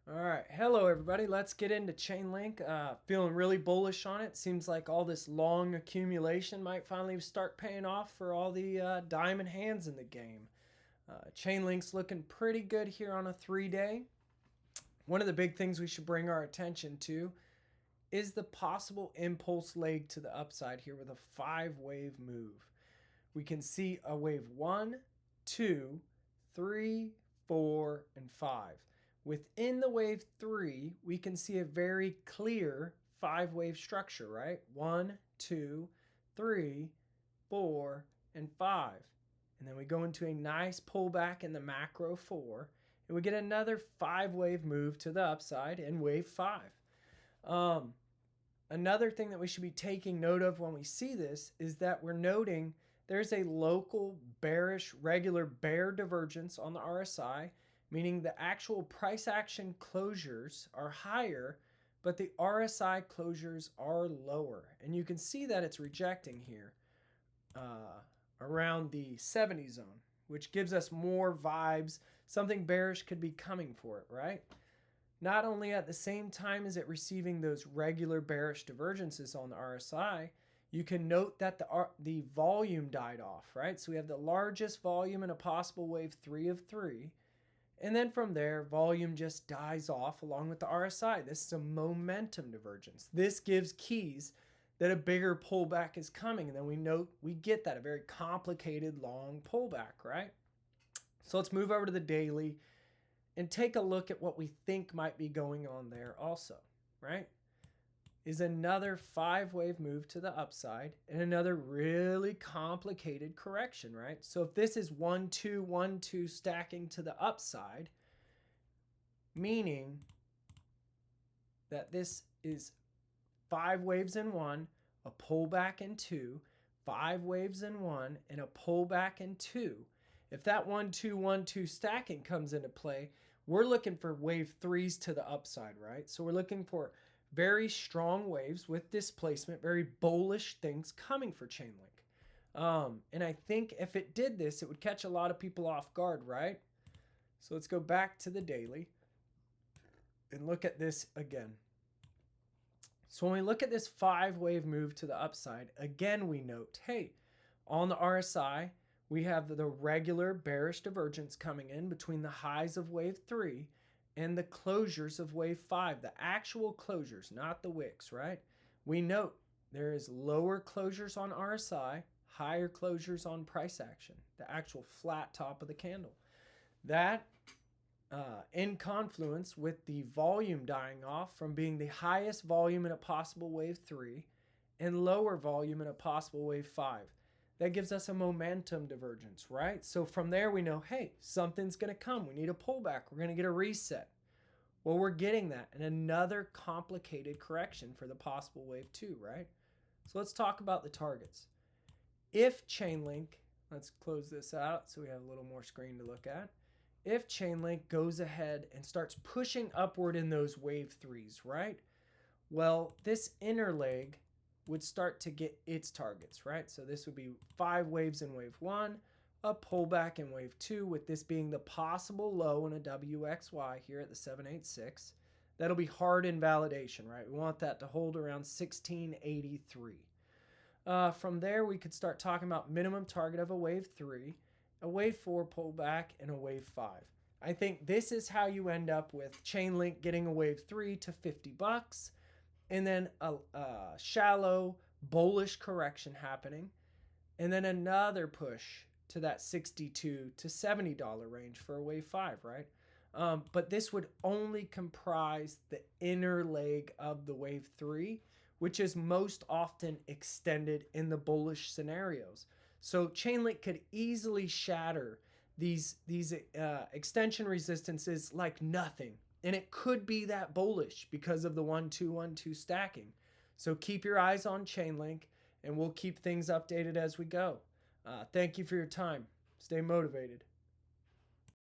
All right, hello everybody. Let's get into Chainlink. Feeling really bullish on it. Seems like all this long accumulation might finally start paying off for all the diamond hands in the game. Chainlink's looking pretty good here on a 3-day. One of the big things we should bring our attention to is the possible impulse leg to the upside here with a 5-wave move. We can see a wave 1, 2, 3, 4, and 5. Within the wave 3, we can see a very clear 5-wave structure, right? 1, 2, 3, 4, and 5. And then we go into a nice pullback in the macro 4, and we get another 5-wave move to the upside in wave 5. Another thing that we should be taking note of when we see this is that we're noting there's a local bearish regular bear divergence on the RSI, meaning the actual price action closures are higher, but the RSI closures are lower. And you can see that it's rejecting here around the 70 zone, which gives us more vibes. Something bearish could be coming for it, right? Not only at the same time as it receiving those regular bearish divergences on the RSI, you can note that the volume died off, right? So we have the largest volume in a possible wave 3 of 3. And then from there, volume just dies off along with the RSI. This is a momentum divergence. This gives keys that a bigger pullback is coming. And then we get that, a very complicated long pullback, right? So let's move over to the daily and take a look at what we think might be going on there also, right? Is another 5-wave move to the upside and another really complicated correction, right? So if this is 1, 2, 1, 2 stacking to the upside, meaning that this is 5 waves in 1, a pullback in 2, 5 waves in 1, and a pullback in 2. If that 1, 2, 1, 2 stacking comes into play, we're looking for wave 3s to the upside, right? So we're looking for very strong waves with displacement, very bullish things coming for Chainlink. And I think if it did this, it would catch a lot of people off guard, right? So let's go back to the daily and look at this again. So when we look at this 5-wave move to the upside, again, we note, hey, on the RSI, we have the regular bearish divergence coming in between the highs of wave 3 and the closures of wave 5, the actual closures, not the wicks, right? We note there is lower closures on RSI, higher closures on price action, the actual flat top of the candle. That in confluence with the volume dying off from being the highest volume in a possible wave 3 and lower volume in a possible wave 5. That gives us a momentum divergence, right? So from there we know, hey, something's going to come. We need a pullback. We're going to get a reset. Well, we're getting that and another complicated correction for the possible wave 2, right? So let's talk about the targets. If Chainlink, let's close this out so we have a little more screen to look at. If Chainlink goes ahead and starts pushing upward in those wave 3s, right? Well, this inner leg would start to get its targets, right? So this would be 5 waves in wave 1, a pullback in wave 2, with this being the possible low in a WXY here at the 786. That'll be hard invalidation, right? We want that to hold around 1683. From there, we could start talking about minimum target of a wave 3, a wave 4 pullback, and a wave 5. I think this is how you end up with Chainlink getting a wave 3 to $50, and then a shallow bullish correction happening, and then another push to that $62 to $70 range for a wave 5, right? But this would only comprise the inner leg of the wave 3, which is most often extended in the bullish scenarios. So Chainlink could easily shatter these extension resistances like nothing. And it could be that bullish because of the 1, 2, 1, 2 stacking. So keep your eyes on Chainlink, and we'll keep things updated as we go. Thank you for your time. Stay motivated.